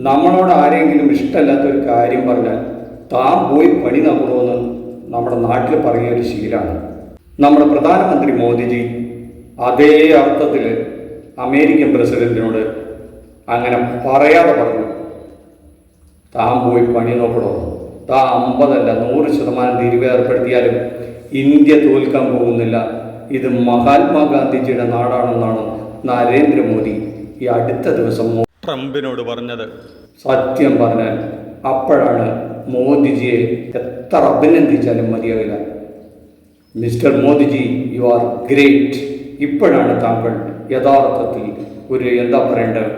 നമ്മളോട് ആരെങ്കിലും ഇഷ്ടമല്ലാത്തൊരു കാര്യം പറഞ്ഞാൽ താൻ പോയി പണി നോക്കണമെന്ന് നമ്മുടെ നാട്ടിൽ പറയുന്ന ഒരു ശീലമാണ്. നമ്മുടെ പ്രധാനമന്ത്രി മോദിജി അതേ അർത്ഥത്തിൽ അമേരിക്കൻ പ്രസിഡന്റിനോട് അങ്ങനെ പറയാതെ പറഞ്ഞു, താൻ പോയി പണി നോക്കണോ, താൻ 50 അല്ല 100% തീരുവ ഏർപ്പെടുത്തിയാലും ഇന്ത്യ തോൽക്കാൻ പോകുന്നില്ല, ഇത് മഹാത്മാഗാന്ധിജിയുടെ നാടാണെന്നാണ് നരേന്ദ്രമോദി ഈ അടുത്ത ദിവസം ട്രംപിനോട് പറഞ്ഞത്. സത്യം പറഞ്ഞാൽ അപ്പോഴാണ് മോദിജിയെ എത്ര അഭിനന്ദിച്ചാലും മതിയാവില്ല. Mister Modiji, you are great. ഇപ്പോഴാണ് താങ്കൾ യഥാർത്ഥത്തിൽ ഒരു എന്താ പറയേണ്ടത്,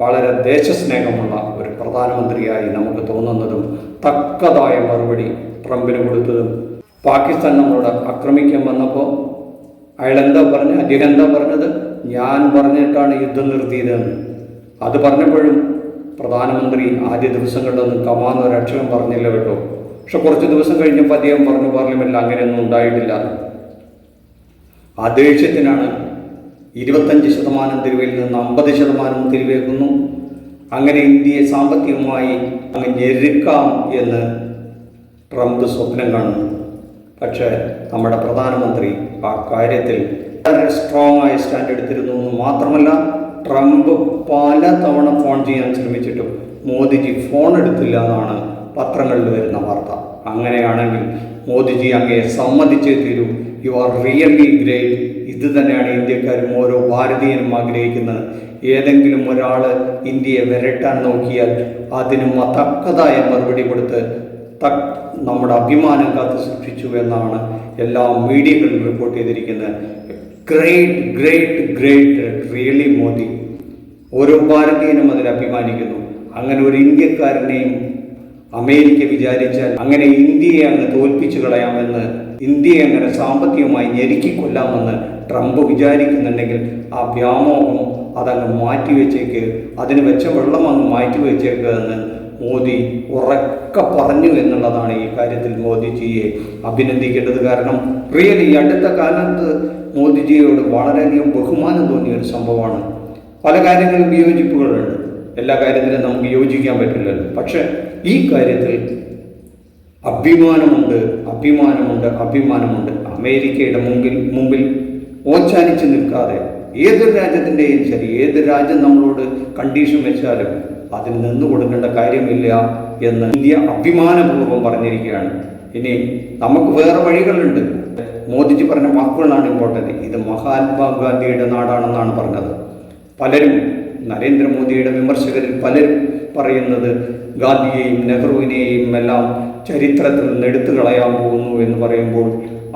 വളരെ ദേശസ്നേഹമുള്ള ഒരു പ്രധാനമന്ത്രിയായി നമുക്ക് തോന്നുന്നതും തക്കതായ മറുപടി ട്രംപിന് കൊടുത്തതും. പാകിസ്ഥാൻ നമ്മളോട് ആക്രമിക്കാൻ വന്നപ്പോൾ അദ്ദേഹം എന്താ പറഞ്ഞത്, ഞാൻ പറഞ്ഞിട്ടാണ് യുദ്ധം നിർത്തിയതെന്ന്. അത് പറഞ്ഞപ്പോഴും പ്രധാനമന്ത്രി ആദ്യ ദിവസങ്ങളിലൊന്നും കമാന്ന് ഒരക്ഷരം പറഞ്ഞില്ല കേട്ടോ. പക്ഷെ കുറച്ച് ദിവസം കഴിഞ്ഞപ്പോൾ അദ്ദേഹം പറഞ്ഞു പാർലമെന്റിൽ അങ്ങനെയൊന്നും ഉണ്ടായിട്ടില്ല. ആ ദേഷ്യത്തിനാണ് 25% തിരുവയിൽ നിന്ന് 50% തിരുവേക്കുന്നു. അങ്ങനെ ഇന്ത്യയെ സാമ്പത്തികമായി അങ്ങ് ഞെരുക്കാം എന്ന് ട്രംപ് സ്വപ്നം കാണുന്നു. പക്ഷേ നമ്മുടെ പ്രധാനമന്ത്രി ആ കാര്യത്തിൽ വളരെ സ്ട്രോങ് ആയ സ്റ്റാൻഡ് എടുത്തിരുന്നു എന്ന് മാത്രമല്ല, ട്രംപ് പല തവണ ഫോൺ ചെയ്യാൻ ശ്രമിച്ചിട്ടും മോദിജി ഫോൺ എടുത്തില്ല എന്നാണ് പത്രങ്ങളിൽ വരുന്ന വാർത്ത. അങ്ങനെയാണെങ്കിൽ മോദിജി അങ്ങയെ സമ്മതിച്ചേ തീരൂ. U are really great. ഇത് തന്നെയാണ് ഇന്ത്യക്കാരും ഓരോ ഭാരതീയനും ആഗ്രഹിക്കുന്നത്. ഏതെങ്കിലും ഒരാൾ ഇന്ത്യയെ വിരട്ടാൻ നോക്കിയാൽ അതിന് തക്കതായ മറുപടി കൊടുത്ത് നമ്മുടെ അഭിമാനം കാത്തു സൂക്ഷിച്ചു എന്നാണ് എല്ലാ മീഡിയകളിലും റിപ്പോർട്ട് ചെയ്തിരിക്കുന്നത്. Great great great really Modi. ഓരോ ഭാരതീയനും അതിൽ അഭിമാനിക്കുന്നു. അങ്ങനെ ഒരു ഇന്ത്യക്കാരനെയും അമേരിക്ക വിചാരിച്ചാൽ അങ്ങനെ ഇന്ത്യയെ അങ്ങ് തോൽപ്പിച്ചു കളയാമെന്ന്, ഇന്ത്യയെ അങ്ങനെ സാമ്പത്തികമായി ഞെരുക്കിക്കൊല്ലാമെന്ന് ട്രംപ് വിചാരിക്കുന്നുണ്ടെങ്കിൽ ആ വ്യാമോഹം അതങ്ങ് മാറ്റിവെച്ചേക്ക്, അതിന് വെച്ച വെള്ളം അങ്ങ് മാറ്റിവെച്ചേക്ക് എന്ന് മോദി ഉറക്കെ പറഞ്ഞു എന്നുള്ളതാണ് ഈ കാര്യത്തിൽ മോദിജിയെ അഭിനന്ദിക്കേണ്ടത്. കാരണം റിയലി അടുത്ത കാലത്ത് മോദിജിയോട് വളരെയധികം ബഹുമാനം തോന്നിയ ഒരു സംഭവമാണ്. പല കാര്യങ്ങളും വിയോജിപ്പുകളുണ്ട്, എല്ലാ കാര്യത്തിലും നമുക്ക് യോജിക്കാൻ പറ്റില്ലല്ലോ. പക്ഷെ ഈ കാര്യത്തിൽ അഭിമാനമുണ്ട്. അമേരിക്കയുടെ മുമ്പിൽ ഓച്ചാനിച്ച് നിൽക്കാതെ ഏതൊരു രാജ്യത്തിൻ്റെയും ശരി, ഏത് രാജ്യം നമ്മളോട് കണ്ടീഷൻ വെച്ചാലും അതിൽ നിന്ന് കൊടുക്കേണ്ട കാര്യമില്ല എന്ന് ഇന്ത്യ അഭിമാനപൂർവ്വം പറഞ്ഞിരിക്കുകയാണ്. ഇനി നമുക്ക് വേറെ വഴികളുണ്ട്. മോദിജി പറഞ്ഞ വാക്കുകളാണ് ഇമ്പോർട്ടൻ്റ്. ഇത് മഹാത്മാഗാന്ധിയുടെ നാടാണെന്നാണ് പറഞ്ഞത്. പലരും, നരേന്ദ്രമോദിയുടെ വിമർശകരിൽ പലരും പറയുന്നത് ഗാന്ധിയെയും നെഹ്റുവിനെയും എല്ലാം ചരിത്രത്തിൽ നിന്ന് എടുത്തു കളയാൻ പോകുന്നു എന്ന് പറയുമ്പോൾ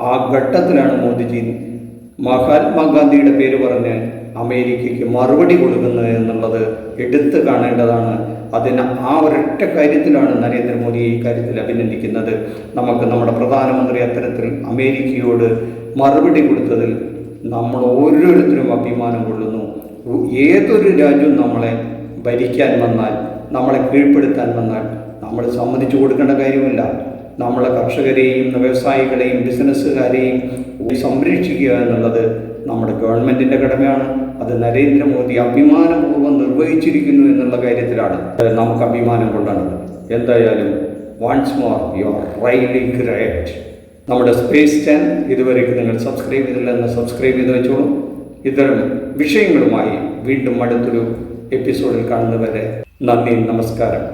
ആ ഘട്ടത്തിലാണ് മോദിജി മഹാത്മാഗാന്ധിയുടെ പേര് പറഞ്ഞ് അമേരിക്കയ്ക്ക് മറുപടി കൊടുക്കുന്നത് എന്നുള്ളത് എടുത്തു കാണേണ്ടതാണ്. അതിന് ആ ഒരൊറ്റ കാര്യത്തിലാണ് നരേന്ദ്രമോദി ഈ കാര്യത്തിൽ അഭിനന്ദിക്കുന്നത്. നമുക്ക് നമ്മുടെ പ്രധാനമന്ത്രി അത്തരത്തിൽ അമേരിക്കയോട് മറുപടി കൊടുത്തതിൽ നമ്മൾ ഓരോരുത്തരും അഭിമാനം കൊള്ളുന്നു. ഏതൊരു രാജ്യവും നമ്മളെ ഭരിക്കാൻ വന്നാൽ, നമ്മളെ കീഴ്പ്പെടുത്താൻ വന്നാൽ നമ്മൾ സമ്മതിച്ചു കൊടുക്കേണ്ട കാര്യമില്ല. നമ്മളെ കർഷകരെയും വ്യവസായികളെയും ബിസിനസ്സുകാരെയും സംരക്ഷിക്കുക എന്നുള്ളത് നമ്മുടെ ഗവൺമെൻറ്റിൻ്റെ കടമയാണ്. അത് നരേന്ദ്രമോദി അഭിമാനപൂർവ്വം നിർവഹിച്ചിരിക്കുന്നു എന്നുള്ള കാര്യത്തിലാണ് നമുക്ക് അഭിമാനം കൊള്ളേണ്ടത്. എന്തായാലും once more you are really great. നമ്മുടെ സ്പേസ് 10 ഇതുവരെയ്ക്ക് നിങ്ങൾ സബ്സ്ക്രൈബ് ചെയ്തില്ലെന്ന് സബ്സ്ക്രൈബ് ചെയ്ത് വെച്ചോളൂ. ഇത്തരം വിഷയങ്ങളുമായി വീണ്ടും അടുത്തൊരു എപ്പിസോഡിൽ കാണുന്നവരെ നന്ദി, നമസ്കാരം.